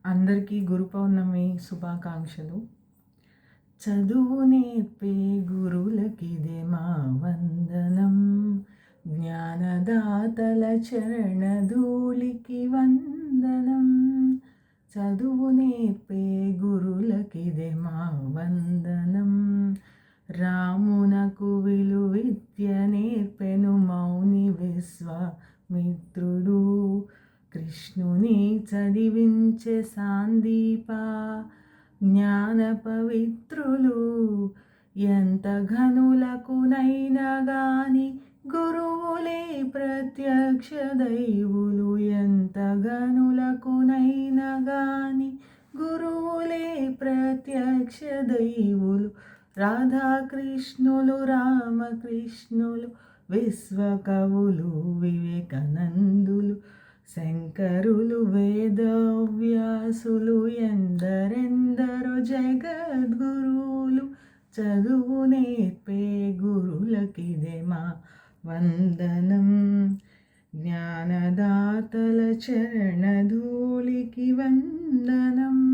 అందరికీ గురు పౌర్ణమి శుభాకాంక్షలు. చదువు నేర్పే గురులకిదే మా వందనం. జ్ఞానదాతల చరణధూళికి వందనం. చదువు నేర్పే గురులకిదే మా వందనం. రామునకు విలువిద్య నేర్పెను మౌని విశ్వామిత్రుడు. కృష్ణుని చదివించే సాందీప జ్ఞాన పవిత్రులు. ఎంత ఘనులకునైనా గాని గురువులే ప్రత్యక్ష దైవులు. ఎంత ఘనులకునైనా గాని గురువులే ప్రత్యక్ష దైవులు. రాధాకృష్ణులు రామకృష్ణులు విశ్వకవులు వివేకానందులు. శంకరులు వేదవ్యాసులు ఎందరెందరో జగద్గురువులు. చదువు నేర్పే గురులకిదే మా వందనం. జ్ఞానదాతల చరణధూళికి వందనం.